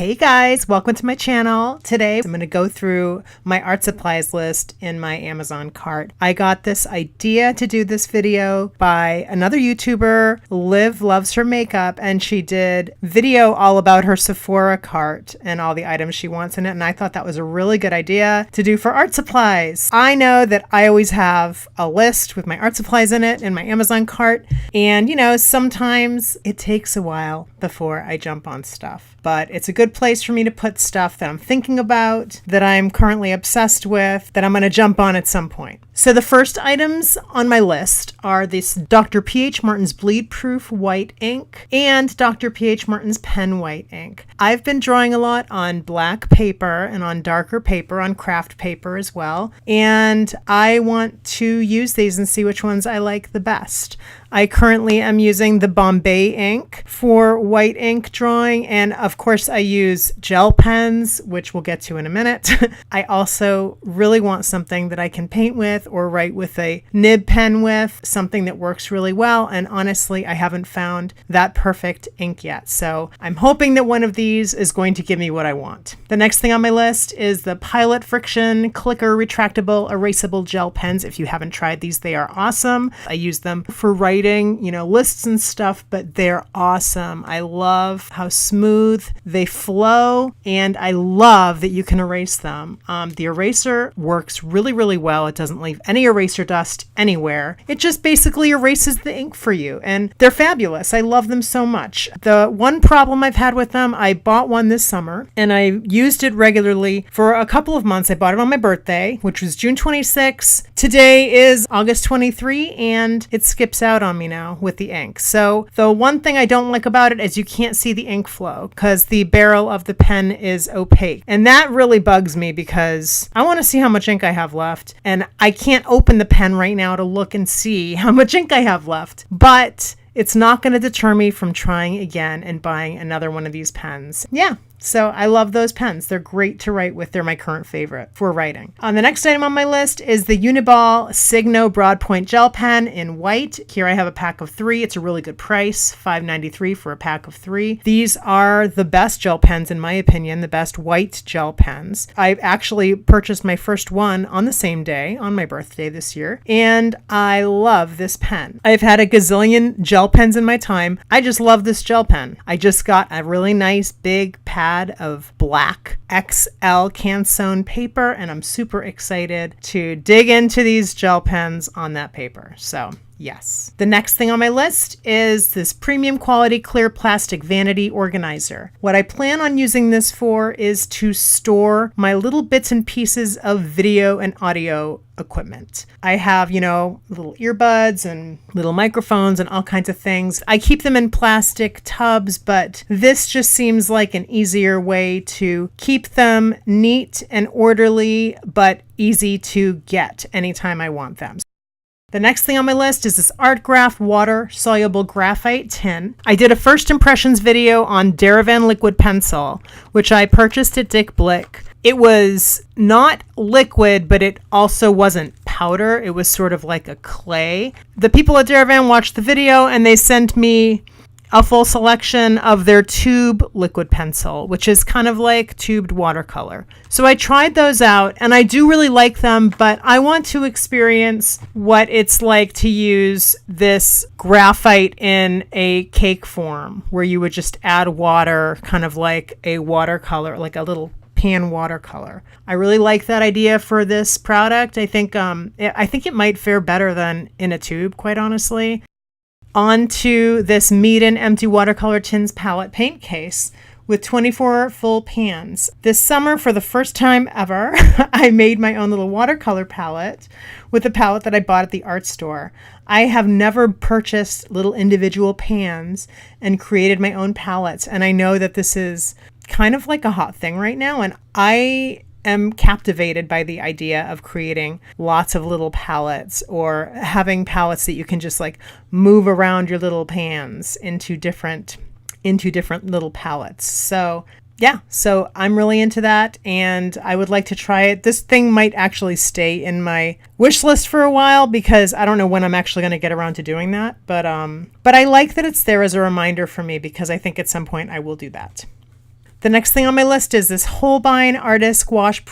Hey guys, welcome to my channel. Today I'm going to go through my art supplies list in my Amazon cart. I got this idea to do this video by another YouTuber, Liv Loves Her Makeup, and she did video all about her Sephora cart and all the items she wants in it, and I thought that was a really good idea to do for art supplies. I know that I always have a list with my art supplies in it in my Amazon cart, and you know, sometimes it takes a while before I jump on stuff, but it's a good place for me to put stuff that I'm thinking about, that I'm currently obsessed with, that I'm going to jump on at some point. So the first items on my list are this Dr. P.H. Martin's Bleed Proof White Ink and Dr. P.H. Martin's Pen White Ink. I've been drawing a lot on black paper and on darker paper, on craft paper as well, and I want to use these and see which ones I like the best. I currently am using the Bombay ink for white ink drawing, and of course I use gel pens, which we'll get to in a minute. I also really want something that I can paint with or write with a nib pen with, something that works really well, and honestly I haven't found that perfect ink yet, so I'm hoping that one of these is going to give me what I want. The next thing on my list is the Pilot Frixion Clicker Retractable Erasable Gel Pens. If you haven't tried these, they are awesome. I use them for writing, you know, lists and stuff, but they're awesome. I love how smooth they flow, and I love that you can erase them. The eraser works really well. It doesn't leave any eraser dust anywhere. It just basically erases the ink for you, and they're fabulous. I love them so much. The one problem I've had with them, I bought one this summer and I used it regularly for a couple of months. I bought it on my birthday, which was June 26. Today is August 23, and it skips out on me now with the ink. So the one thing I don't like about it is you can't see the ink flow because the barrel of the pen is opaque, and that really bugs me because I want to see how much ink I have left, and I can't open the pen right now to look and see how much ink I have left, but it's not going to deter me from trying again and buying another one of these pens. Yeah. So I love those pens. They're great to write with. They're my current favorite for writing. The next item on my list is the Uni-Ball Signo Broadpoint Gel Pen in white. Here I have a pack of 3. It's a really good price, $5.93 for a pack of 3. These are the best gel pens, in my opinion, the best white gel pens. I actually purchased my first one on the same day, on my birthday this year, and I love this pen. I've had a gazillion gel pens in my time. I just love this gel pen. I just got a really nice big pad of black XL Canson paper, and I'm super excited to dig into these gel pens on that paper. So yes. The next thing on my list is this premium quality clear plastic vanity organizer. What I plan on using this for is to store my little bits and pieces of video and audio equipment. I have, you know, little earbuds and little microphones and all kinds of things. I keep them in plastic tubs, but this just seems like an easier way to keep them neat and orderly, but easy to get anytime I want them. The next thing on my list is this Art Graf water soluble graphite tin. I did a first impressions video on Derivan liquid pencil, which I purchased at Dick Blick. It was not liquid, but it also wasn't powder. It was sort of like a clay. The people at Derivan watched the video and they sent me a full selection of their tube liquid pencil, which is kind of like tubed watercolor. So I tried those out and I do really like them, but I want to experience what it's like to use this graphite in a cake form, where you would just add water, kind of like a watercolor, like a little pan watercolor. I really like that idea for this product. I think it might fare better than in a tube, quite honestly. Onto this Meeden Empty Watercolor Tins palette paint case with 24 full pans. This summer, for the first time ever, I made my own little watercolor palette with a palette that I bought at the art store. I have never purchased little individual pans and created my own palettes, and I know that this is kind of like a hot thing right now, and I am captivated by the idea of creating lots of little palettes, or having palettes that you can just like move around your little pans into different little palettes. So yeah, so I'm really into that, and I would like to try it. This thing might actually stay in my wish list for a while because I don't know when I'm actually going to get around to doing that. But I like that it's there as a reminder for me, because I think at some point I will do that. The next thing on my list is this Holbein Artist Gouache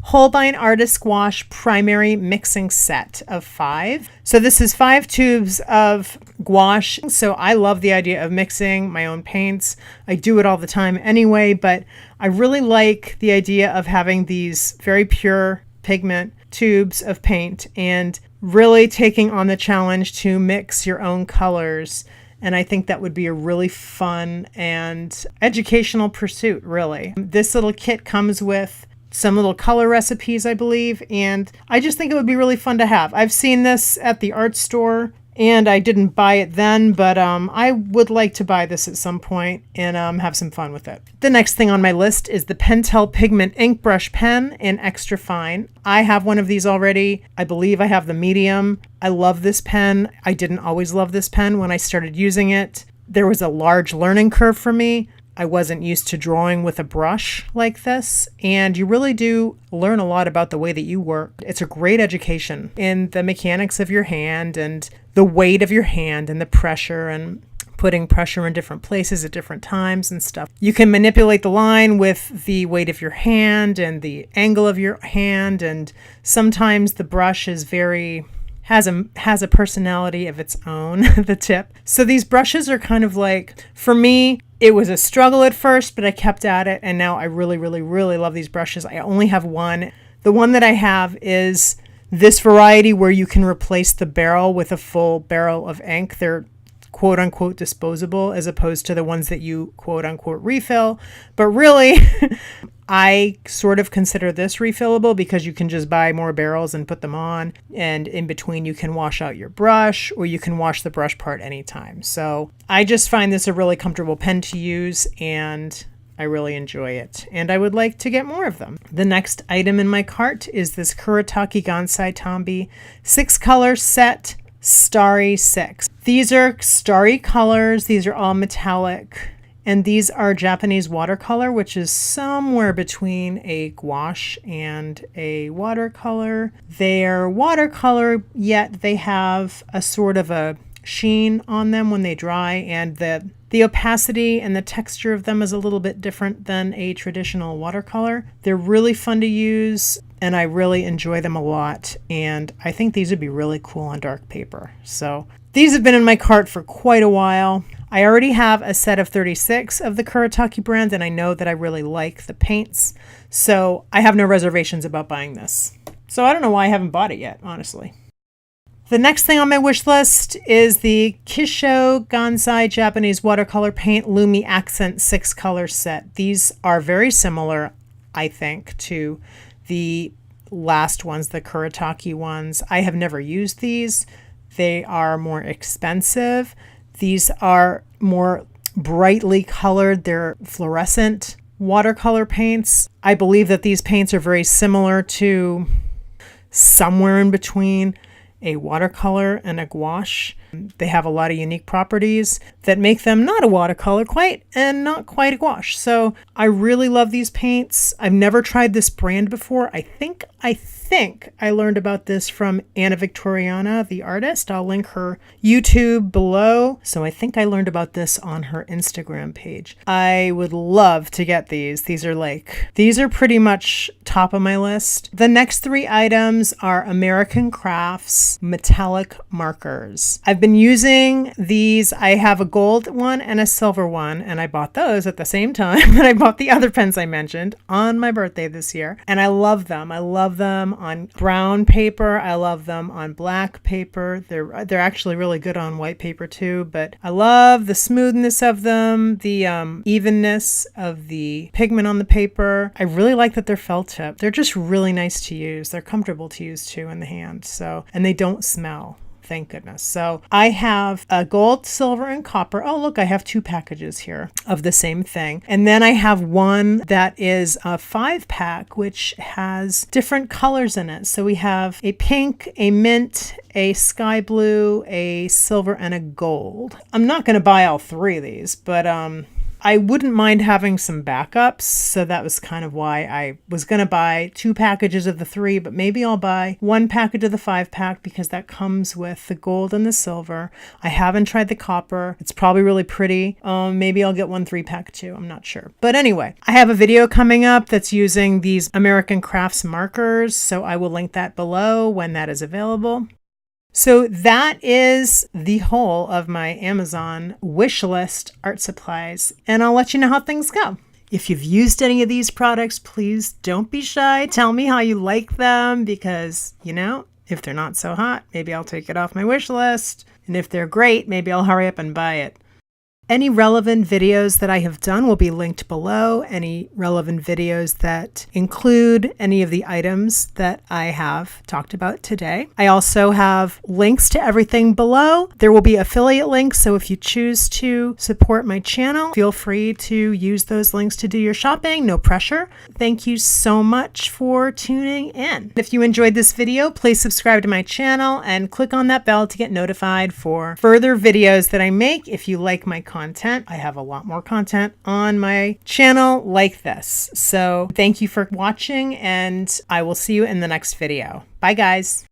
Holbein Artist Gouache Primary Mixing Set of 5. So this is 5 tubes of gouache. So I love the idea of mixing my own paints. I do it all the time anyway, but I really like the idea of having these very pure pigment tubes of paint and really taking on the challenge to mix your own colors. And I think that would be a really fun and educational pursuit, really. This little kit comes with some little color recipes, I believe, and I just think it would be really fun to have. I've seen this at the art store, and I didn't buy it then, but I would like to buy this at some point and have some fun with it. The next thing on my list is the Pentel Pigment Ink Brush Pen in Extra Fine. I have one of these already. I believe I have the medium. I love this pen. I didn't always love this pen when I started using it. There was a large learning curve for me. I wasn't used to drawing with a brush like this, and you really do learn a lot about the way that you work. It's a great education in the mechanics of your hand and the weight of your hand and the pressure and putting pressure in different places at different times and stuff. You can manipulate the line with the weight of your hand and the angle of your hand, and sometimes the brush is has a personality of its own, the tip. So these brushes are kind of like, for me, it was a struggle at first, but I kept at it, and now I really, really, really love these brushes. I only have one. The one that I have is this variety where you can replace the barrel with a full barrel of ink. They're quote unquote disposable as opposed to the ones that you quote unquote refill. But really, I sort of consider this refillable because you can just buy more barrels and put them on, and in between you can wash out your brush, or you can wash the brush part anytime. So I just find this a really comfortable pen to use, and I really enjoy it, and I would like to get more of them. The next item in my cart is this Kuretake Gansai Tambi 6-color set Starry 6. These are starry colors. These are all metallic. And these are Japanese watercolor, which is somewhere between a gouache and a watercolor. They're watercolor, yet they have a sort of a sheen on them when they dry, and the opacity and the texture of them is a little bit different than a traditional watercolor. They're really fun to use, and I really enjoy them a lot, and I think these would be really cool on dark paper. So these have been in my cart for quite a while. I already have a set of 36 of the Kuretake brand, and I know that I really like the paints, so I have no reservations about buying this. So I don't know why I haven't bought it yet, honestly. The next thing on my wish list is the Kisho Gansai Japanese Watercolor Paint Lumi Accent 6-color set. These are very similar, I think, to the last ones, the Kuretake ones. I have never used these. They are more expensive. These are more brightly colored. They're fluorescent watercolor paints. I believe that these paints are very similar to somewhere in between a watercolor and a gouache. They have a lot of unique properties that make them not a watercolor quite, and not quite a gouache. So I really love these paints. I've never tried this brand before. I think I learned about this from Anna Victoriana, the artist. I'll link her YouTube below. So I think I learned about this on her Instagram page. I would love to get these. These are pretty much top of my list. The next 3 items are American Crafts metallic markers. I've been using these. I have a gold one and a silver one, and I bought those at the same time that I bought the other pens I mentioned on my birthday this year. And I love them. I love them on brown paper. I love them on black paper. They're actually really good on white paper too, but I love the smoothness of them, the evenness of the pigment on the paper. I really like that they're felt tip. They're just really nice to use. They're comfortable to use too in the hand. So, and they don't smell. Thank goodness. So I have a gold, silver, and copper. Oh, look, I have 2 packages here of the same thing. And then I have one that is a 5-pack, which has different colors in it. So we have a pink, a mint, a sky blue, a silver, and a gold. I'm not going to buy all 3 of these, but I wouldn't mind having some backups, so that was kind of why I was going to buy 2 packages of the 3, but maybe I'll buy 1 package of the 5-pack because that comes with the gold and the silver. I haven't tried the copper. It's probably really pretty. Maybe I'll get 1 3-pack too. I'm not sure. But anyway, I have a video coming up that's using these American Crafts markers, so I will link that below when that is available. So that is the whole of my Amazon wish list art supplies, and I'll let you know how things go. If you've used any of these products, please don't be shy. Tell me how you like them because, you know, if they're not so hot, maybe I'll take it off my wish list. And if they're great, maybe I'll hurry up and buy it. Any relevant videos that I have done will be linked below. Any relevant videos that include any of the items that I have talked about today. I also have links to everything below. There will be affiliate links, so if you choose to support my channel, feel free to use those links to do your shopping. No pressure. Thank you so much for tuning in. If you enjoyed this video, please subscribe to my channel and click on that bell to get notified for further videos that I make. If you like my content, I have a lot more content on my channel like this. So thank you for watching, and I will see you in the next video. Bye guys.